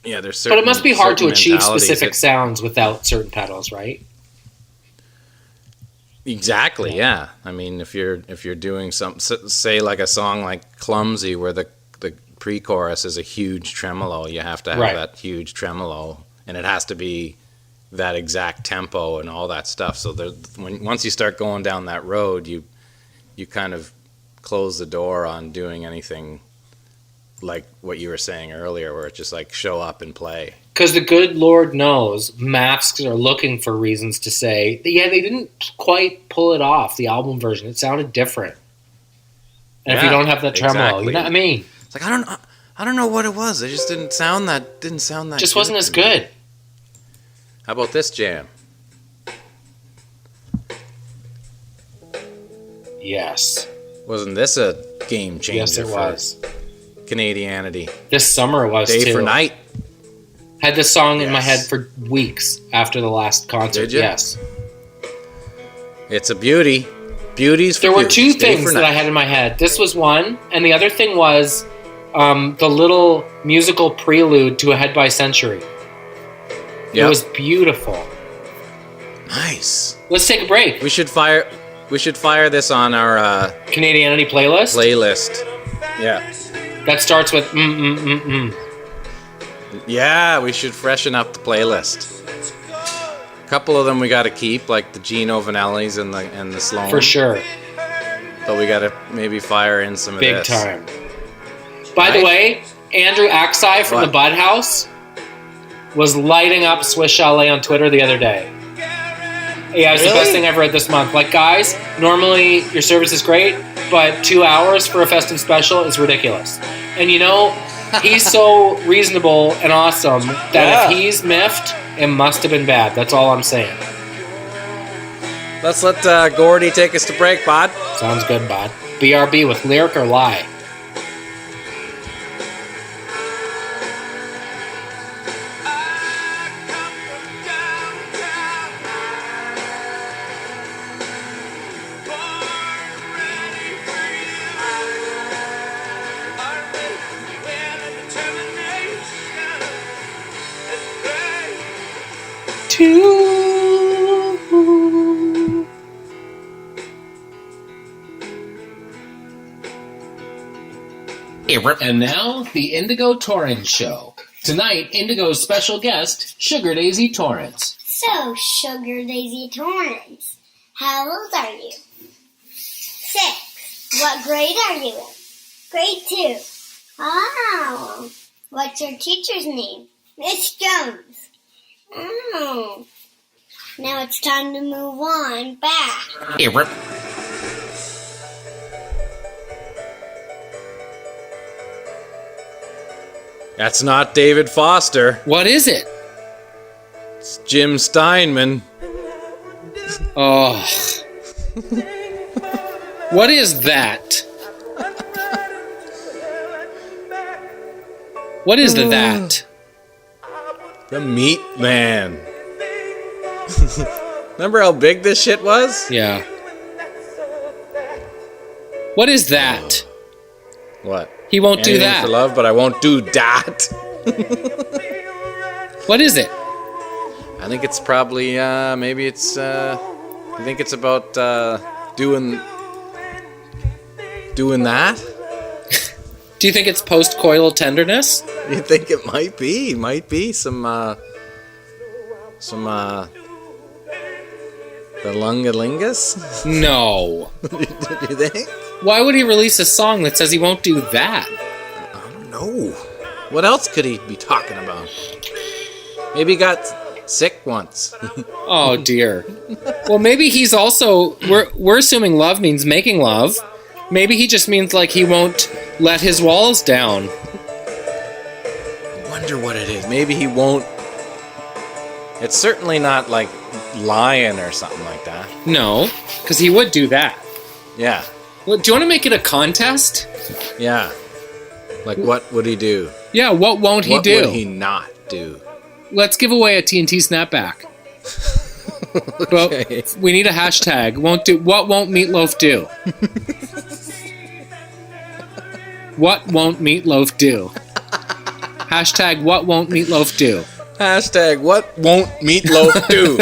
yeah, there's certain... But it must be hard to achieve specific sounds without certain pedals, right? Exactly, yeah. I mean, if you're doing some, say like a song like Clumsy, where the pre-chorus is a huge tremolo, you have to have that huge tremolo, and it has to be that exact tempo and all that stuff. So once you start going down that road, you kind of close the door on doing anything like what you were saying earlier, where it's just like show up and play. Because the good Lord knows masks are looking for reasons to say, yeah, they didn't quite pull it off, the album version. It sounded different. And if you don't have that tremolo, you know what I mean? It's like, I don't know what it was. It just didn't sound that just wasn't as good. How about this jam? Yes. Wasn't this a game changer? Yes, it was. Canadianity. This summer it was too. Day for night. Had this song in my head for weeks after the last concert. Did you? Yes. It's a beauty. Beauties for There were two Day things that I had in my head. This was one, and the other thing was the little musical prelude to Ahead by Century. It was beautiful. Nice. Let's take a break. We should fire this on our Canadianity playlist. Yeah. That starts with Yeah, we should freshen up the playlist. A couple of them we got to keep, like the Gino Vanellis and the Sloan. For sure. But we got to maybe fire in some of Big this. time. By the way, Andrew Axai from the Bud House was lighting up Swiss Chalet on Twitter the other day. Yeah, it's the best thing I've read this month. Like, guys, normally your service is great, but 2 hours for a festive special is ridiculous. And you know, he's so reasonable and awesome that if he's miffed, it must have been bad. That's all I'm saying. Let's let Gordy take us to break, Bod. Sounds good, Bod. BRB with Lyric or Lie. And now, the Indigo Torrents Show. Tonight, Indigo's special guest, Sugar Daisy Torrents. So, Sugar Daisy Torrents, how old are you? 6. What grade are you in? Grade 2. Oh. What's your teacher's name? Miss Jones. Oh. Now it's time to move on back. That's not David Foster. What is it? It's Jim Steinman. Oh. What is that? What is that? The Meat Man. Remember how big this shit was? Yeah. What is that? What? He won't do that. For love, but I won't do that. What is it? I think it's probably, maybe it's, I think it's about, doing that. Do you think it's post-coital tenderness? You think it might be? Might be some, the Lungalingus? No. You think? Why would he release a song that says he won't do that? I don't know. What else could he be talking about? Maybe he got sick once. Oh dear. Well, maybe he's also. We're assuming love means making love. Maybe he just means like he won't let his walls down. I wonder what it is. Maybe he won't. It's certainly not like lying or something like that. No, because he would do that. Yeah. Well, do you want to make it a contest? Yeah. Like, what would he do? Yeah, what won't he do? What would he not do? Let's give away a TNT snapback. Okay. But we need a hashtag. What won't Meatloaf do? What won't Meatloaf do? Hashtag what won't Meatloaf do? Hashtag what won't Meatloaf do?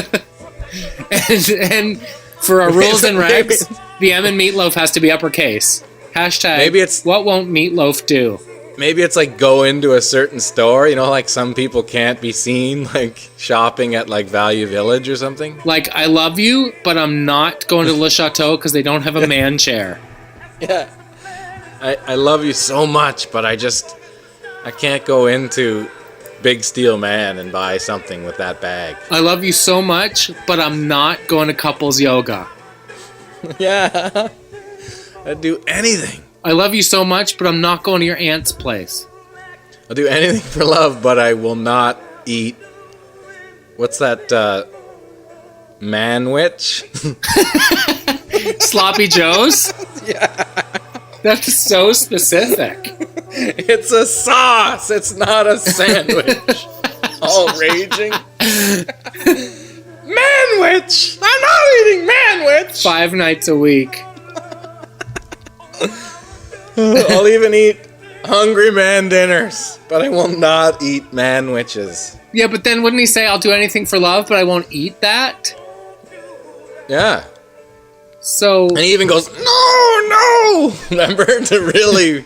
and for our rules and regs, the M in Meatloaf has to be uppercase. Hashtag Maybe it's what won't Meatloaf do? Maybe it's like go into a certain store, you know, like some people can't be seen like shopping at like Value Village or something. Like, I love you, but I'm not going to Le Chateau because they don't have a man chair. Yeah. I love you so much, but I can't go into Big Steel Man and buy something with that bag. I love you so much, but I'm not going to couples yoga. Yeah. I'd do anything. I love you so much, but I'm not going to your aunt's place. I'll do anything for love, but I will not eat. What's that? Manwich? Sloppy Joe's? Yeah. That's so specific. It's a sauce. It's not a sandwich. All raging. Manwich! I'm not eating manwich! 5 nights a week. I'll even eat Hungry Man dinners, but I will not eat manwiches. Yeah, but then wouldn't he say, I'll do anything for love, but I won't eat that? Yeah. So... And he even goes, no! Remember? To really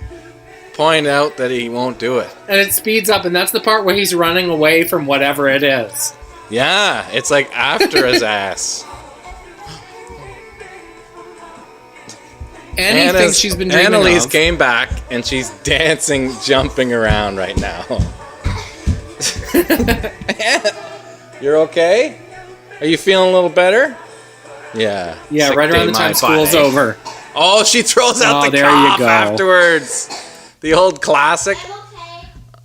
point out that he won't do it. And it speeds up, and that's the part where he's running away from whatever it is. Yeah, it's like after his ass. Annie thinks she's been dreaming Annalise of. came back, and she's dancing, jumping around right now. You're okay? Are you feeling a little better? Yeah. Yeah, Sick right day, around the time my school's body. over. Oh, she throws out the there you cough go. afterwards. The old classic.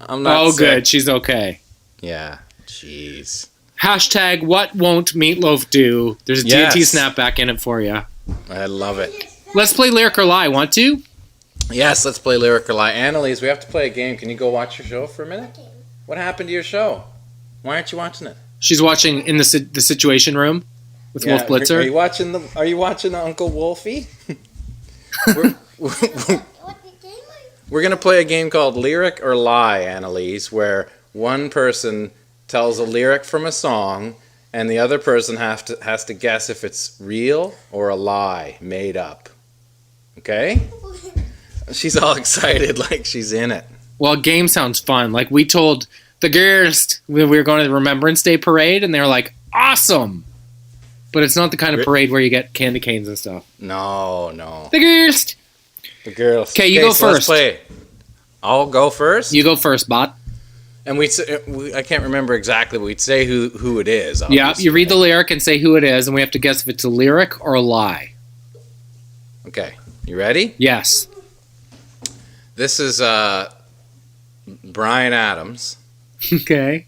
I'm not sick. Good. She's okay. Yeah. Jeez. Hashtag what won't Meatloaf do? There's a Yes. TNT snapback in it for you. I love it. Let's play Lyric or Lie. Want to? Yes, let's play Lyric or Lie. Annalise, we have to play a game. Can you go watch your show for a minute? What happened to your show? Why aren't you watching it? She's watching in the Situation Room with Wolf Blitzer. Are you watching the Uncle Wolfie? We're going to play a game called Lyric or Lie, Annalise, where one person tells a lyric from a song and the other person has to guess if it's real or a lie made up. Okay? She's all excited like she's in it. Well, game sounds fun. Like, we told the girls we were going to the Remembrance Day parade, and they were like, awesome! But it's not the kind of parade where you get candy canes and stuff. No. The girls! The girls. Okay, you go so let's first. play. I'll go first? You go first, bot. And I can't remember exactly, but we'd say who it is. Yeah, Obviously. you read the lyric and say who it is, and we have to guess if it's a lyric or a lie. Okay, you ready? Yes. This is Bryan Adams, Okay.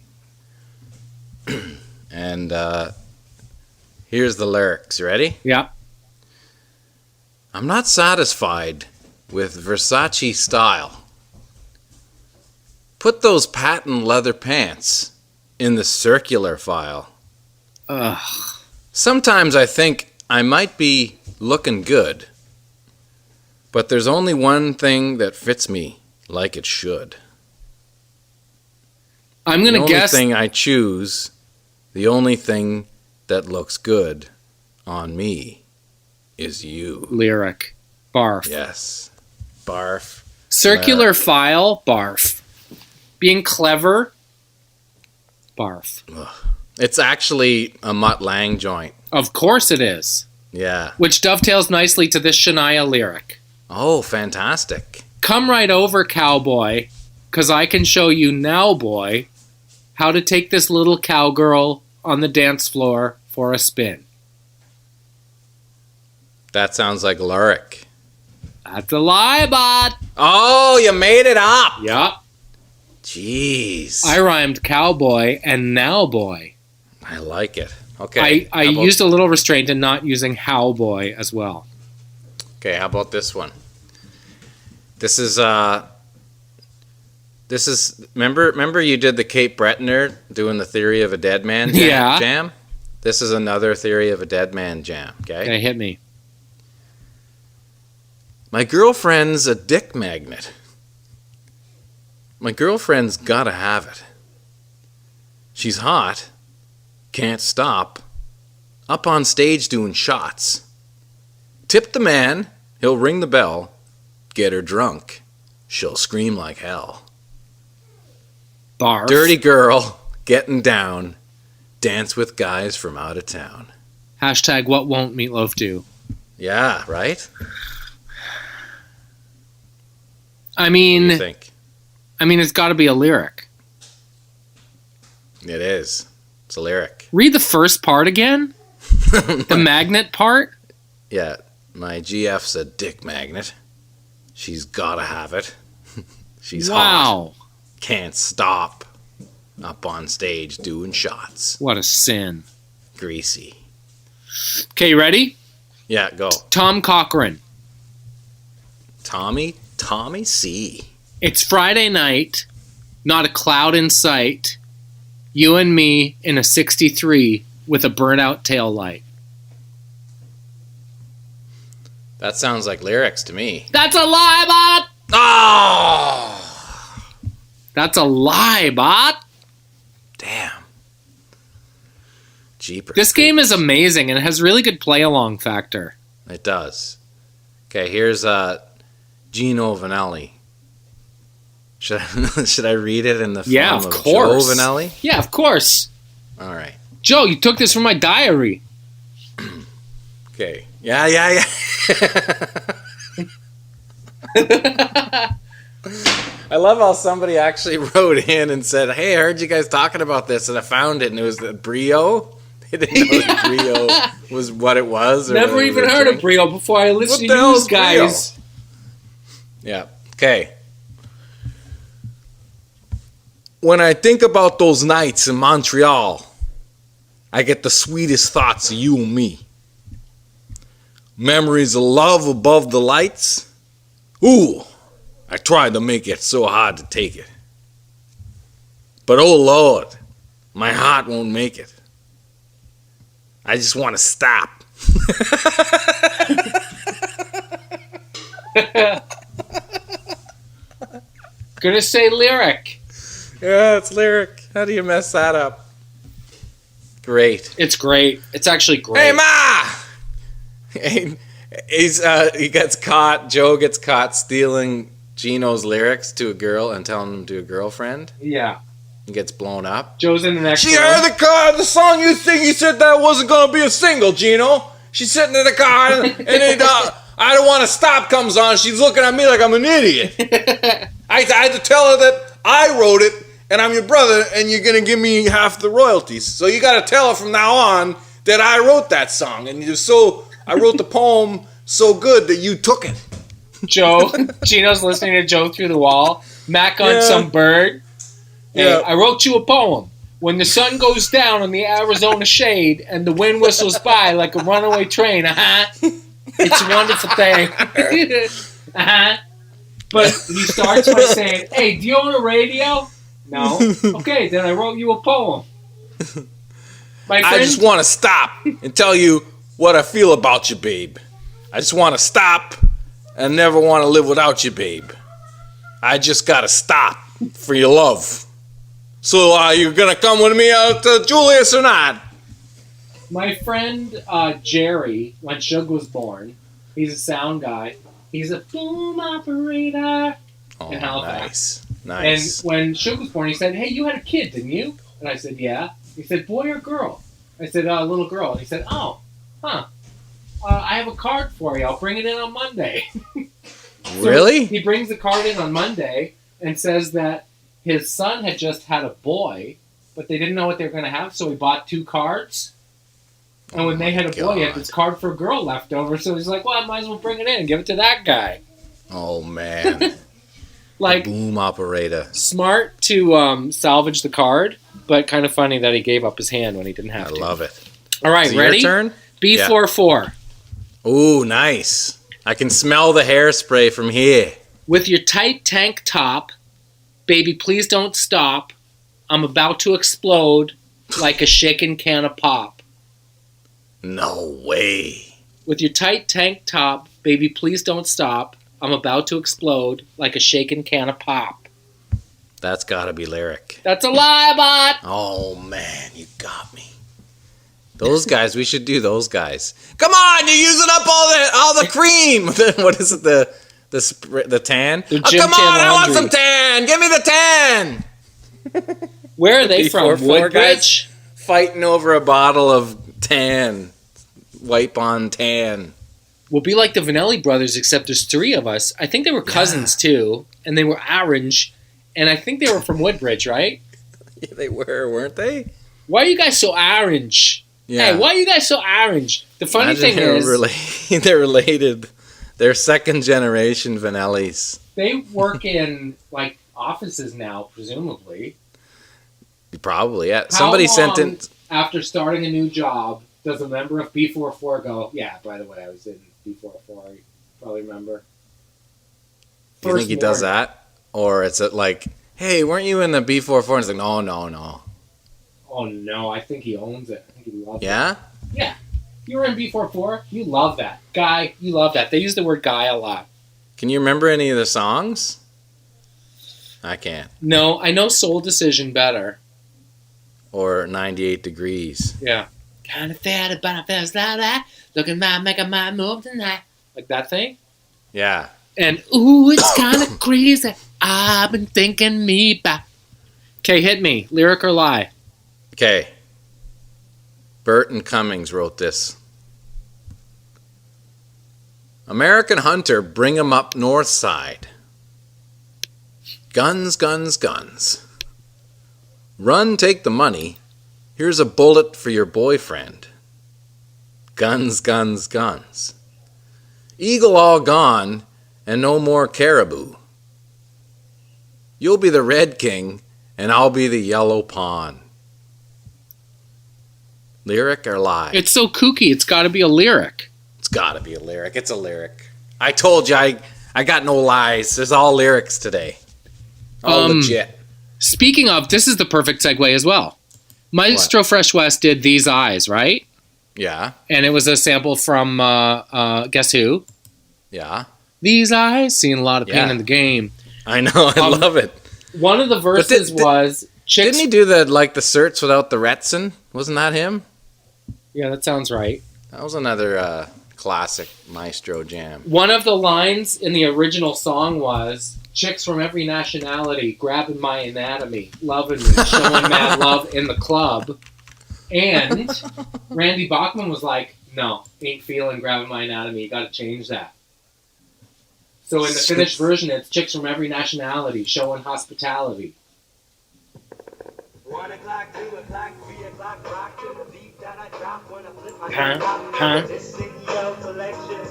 and here's the lyrics. You ready? Yeah. I'm not satisfied with Versace style. Put those patent leather pants in the circular file. Ugh. Sometimes I think I might be looking good, but there's only one thing that fits me like it should. I'm going to guess... The only thing I choose, the only thing that looks good on me is you. Lyric. Barf. Yes. Barf. Circular file. Barf. Being clever. Barf. Ugh. It's actually a Mutt Lange joint. Of course it is. Yeah. Which dovetails nicely to this Shania lyric. Oh, fantastic. Come right over, cowboy, 'cause I can show you now, boy, how to take this little cowgirl on the dance floor for a spin. That sounds like lyric. That's a lie, bot. Oh, you made it up. Yup. Jeez. I rhymed cowboy and now boy. I like it. Okay. I used a little restraint in not using how boy as well. Okay, how about this one? This is remember you did the Cape Brettoner doing the Theory of a Dead Man jam? This is another Theory of a Dead Man jam, okay? Okay, hit me. My girlfriend's a dick magnet. My girlfriend's gotta have it. She's hot, can't stop, up on stage doing shots. Tip the man, he'll ring the bell, get her drunk, she'll scream like hell. Barf. Dirty girl, getting down, dance with guys from out of town. Hashtag what won't Meatloaf do? Yeah, right? I What do mean, you think? It's got to be a lyric. It is. It's a lyric. Read the first part again. The magnet part. Yeah, my GF's a dick magnet. She's gotta have it. She's hot. Can't stop. Up on stage doing shots. What a sin. Greasy. Okay, you ready? Yeah, go. Tom Cochran. Tommy C. It's Friday night, not a cloud in sight. You and me in a 63 with a burnt-out taillight. That sounds like lyrics to me. That's a lie, bot! Oh! That's a lie, bot! Damn. Jeepers. This game is amazing and it has really good play-along factor. It does. Okay, here's Gino Vanelli. Should I read it in the form Yeah, of of course. Joe Vanelli? Yeah, of course. All right. Joe, you took this from my diary. Okay. Yeah. I love how somebody actually wrote in and said, "Hey, I heard you guys talking about this, and I found it, and it was the Brio." They didn't know that Brio was what it was. Or Never even heard of Brio before I listened to you guys. Yeah. Okay. When I think about those nights in Montreal, I get the sweetest thoughts of you and me. Memories of love above the lights. Ooh, I tried to make it so hard to take it. But oh Lord, my heart won't make it. I just want to stop. Gonna say lyric. Yeah, it's lyric. How do you mess that up? Great. It's great. It's actually great. Hey, Ma! He gets caught. Joe gets caught stealing Gino's lyrics to a girl and telling them to a girlfriend. Yeah. He gets blown up. Joe's in the next She room. heard the song you sing. You said that wasn't going to be a single, Gino. She's sitting in the car and I Don't Want to Stop comes on. She's looking at me like I'm an idiot. I had to tell her that I wrote it and I'm your brother and you're going to give me half the royalties. So you got to tell her from now on that I wrote that song. And I wrote the poem so good that you took it. Gino's listening to Joe through the wall. Mac on some bird. Hey, Yeah. I wrote you a poem. When the sun goes down on the Arizona shade and the wind whistles by like a runaway train, it's a wonderful thing. But he starts by saying, "Hey, do you own a radio?" No. Okay, then I wrote you a poem. My friend, I just want to stop and tell you what I feel about you, babe. I just want to stop and never want to live without you, babe. I just got to stop for your love. So you're going to come with me to Julius or not? my friend Jerry, when Suge was born, he's a sound guy. He's a boom operator in Halifax. Nice. And when Suge was born, he said, "Hey, you had a kid, didn't you?" And I said, "Yeah." He said, "Boy or girl?" I said, "Little girl." And he said, "Oh, huh. I have a card for you. I'll bring it in on Monday." Really? So he brings the card in on Monday and says that his son had just had a boy, but they didn't know what they were going to have, so he bought 2 cards. And when they had a boy, he had this card for a girl left over, so he's like, well, I might as well bring it in and give it to that guy. Oh, man. Like, boom operator. Smart to salvage the card, but kind of funny that he gave up his hand when he didn't have to. I love it. All right, Is it ready? your turn? B44. Ooh, nice. I can smell the hairspray from here. With your tight tank top, baby, please don't stop. I'm about to explode like a shaken can of pop. No way. With your tight tank top, baby, please don't stop. I'm about to explode like a shaken can of pop. That's gotta be lyric. That's a lie, bot! Oh, man, you got me. Those guys, we should do those guys. Come on, you're using up all the cream. What is it, the tan? The oh, gym come tan on, I want laundry. some tan. Give me the tan. Where are they from? Four guys Woodbridge? fighting over a bottle of tan. Wipe on tan. We'll be like the Vanelli brothers, except there's 3 of us. I think they were cousins, too, and they were orange, and I think they were from Woodbridge, right? Yeah, they were, weren't they? Why are you guys so orange? Yeah. Hey, why are you guys so orange? The funny thing is, they're related. They're second generation Vanellis. they work in, like, offices now, presumably. Probably, yeah. How Somebody sent long in. after starting a new job does a member of B44 go, yeah, by the way, I was in B44, you probably remember. Do you think he does that? Or it's like, hey, weren't you in the B44? And it's like, no. Oh, no, I think he owns it. I think he loves it. Yeah? Yeah. You were in B44, you love that. Guy, you love that. They use the word guy a lot. Can you remember any of the songs? I can't. No, I know Soul Decision better. Or 98 Degrees. Yeah. Kind of fat about a fast like that. Looking at making my move tonight. Like that thing? Yeah. And, ooh, it's kind of crazy. I've been thinking me back. Okay, hit me. Lyric or lie? Okay. Burton Cummings wrote this. American hunter, bring 'em up north side. Guns, guns, guns. Run, take the money. Here's a bullet for your boyfriend. Guns, guns, guns. Eagle all gone, and no more caribou. You'll be the Red King, and I'll be the Yellow Pawn. Lyric or lie? It's so kooky, it's got to be a lyric. It's gotta be a lyric. It's a lyric. I told you, I got no lies. There's all lyrics today. All legit. Speaking of, this is the perfect segue as well. Maestro Fresh West did These Eyes, right? Yeah. And it was a sample from, guess who? Yeah. These Eyes, seeing a lot of pain in the game. I know, I love it. One of the verses was... Didn't he do the Certs without the Robertson? Wasn't that him? Yeah, that sounds right. That was another classic Maestro jam. One of the lines in the original song was, chicks from every nationality grabbing my anatomy, loving me, showing mad love in the club. And Randy Bachman was like, no, ain't feeling grabbing my anatomy, you gotta change that. So in the finished version, it's chicks from every nationality showing hospitality. 1 o'clock, 2 o'clock, 3 o'clock, rock to the beat that I drop when I flip my Huh? This CEO selection.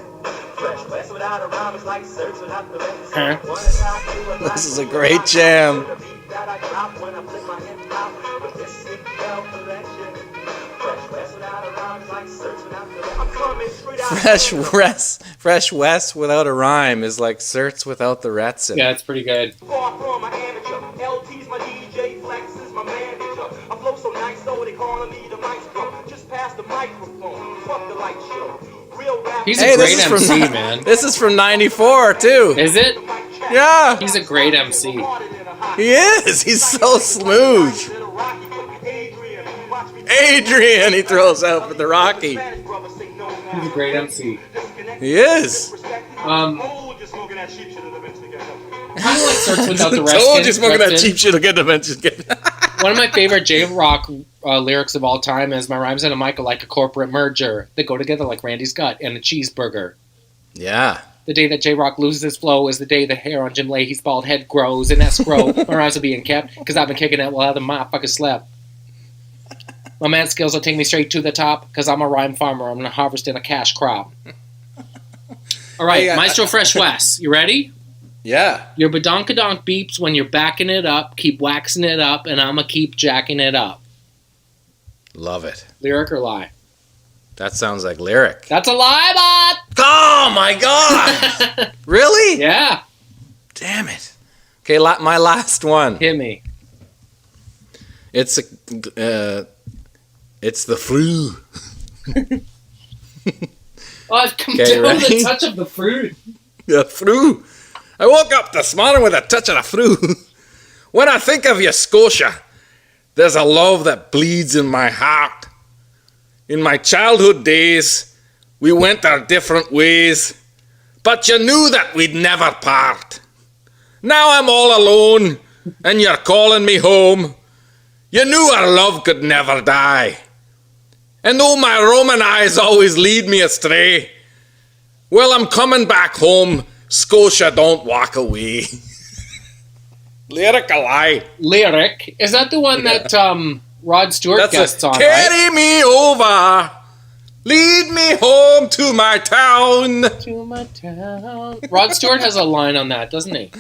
Fresh West without a rhyme is like search without the rest. Huh? 1 o'clock, 2 o'clock, This is a great jam. the beat that I drop when I flip my hip hop with this CEO selection. Fresh West without a rhyme is like search without the rest. I'm coming straight out. Fresh West without a rhyme is like Certs without the Robertson. Yeah, it's pretty good. Far from my amateur, LT's my DJ, Flex is my manager. I flow so nice, so they calling me the Maestro. Just pass the microphone, fuck the light show. Real rap. He's a great this is MC, from, man. This is from 94, too. Is it? Yeah, He's a great MC. he is. He's so smooth. Adrian, he throws out for the Rocky. He's a great MC. He is. Kind of like Search Without the Rest. Told you smoking that cheap shit will get the mention. One of my favorite J-Rock lyrics of all time is, my rhymes and a mic are like a corporate merger. They go together like Randy's gut and a cheeseburger. Yeah. The day that J-Rock loses his flow is the day the hair on Jim Leahy's bald head grows in escrow. My rhymes will be in kept because I've been kicking it while other motherfuckers slept. My math skills will take me straight to the top because I'm a rhyme farmer. I'm harvesting a cash crop. All right, Maestro Fresh West. You ready? Yeah. Your badonkadonk beeps when you're backing it up. Keep waxing it up, and I'm going to keep jacking it up. Love it. Lyric or lie? That sounds like lyric. That's a lie, bot! Oh, my God. Really? Yeah. Damn it. Okay, my last one. Hit me. It's the flu. Oh, I've come Okay, down ready? the touch of the fruit. The flu. I woke up this morning with a touch of the flu. When I think of you, Scotia, there's a love that bleeds in my heart. In my childhood days, we went our different ways, but you knew that we'd never part. Now I'm all alone, and you're calling me home. You knew our love could never die. And though my Roman eyes always lead me astray, well, I'm coming back home. Scotia, don't walk away. Lyric a lie. Lyric. Is that the one that Rod Stewart That's guests on, Carry right? me over. Lead me home to my town. To my town. Rod Stewart has a line on that, doesn't he?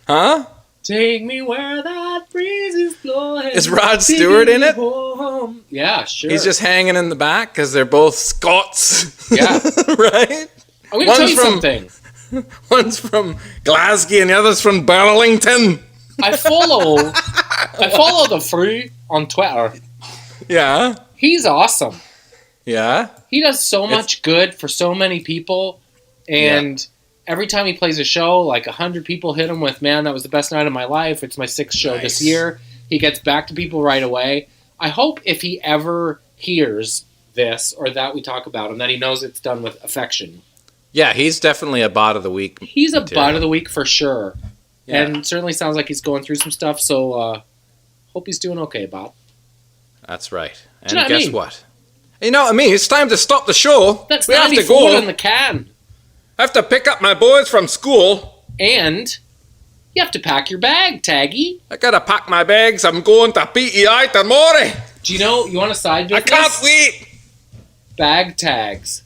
Huh? Take me where that breeze is blowing. Is Rod Stewart in it? Home. Yeah, sure. He's just hanging in the back because they're both Scots. Yeah. Right? I'm going to tell you something. One's from Glasgow and the other's from Burlington. I follow the Free on Twitter. Yeah. He's awesome. Yeah. He does so much good for so many people, and every time he plays a show, like 100 people hit him with, man, that was the best night of my life. It's my 6th show this year. He gets back to people right away. I hope if he ever hears this or that we talk about him, that he knows it's done with affection. Yeah, he's definitely a bot of the week. He's a bot of the week for sure. Yeah. And certainly sounds like he's going through some stuff, so hope he's doing okay, Bob. That's right. And Do you know what I guess mean? what? You know what I mean? It's time to stop the show. That's we have to 94 go. in the can. I have to pick up my boys from school. And you have to pack your bag, Taggy. I gotta pack my bags. I'm going to PEI tomorrow. Do you know, you want a side I business? can't wait. Bag tags.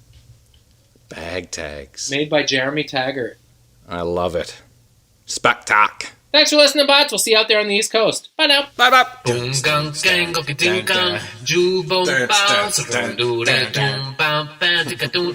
Bag tags. Made by Jeremy Taggart. I love it. Spectac. Thanks for listening, bots. We'll see you out there on the East Coast. Bye now. Bye bye. Boom gang gang okay ding gang ju boom bounce do do do bam bam tika do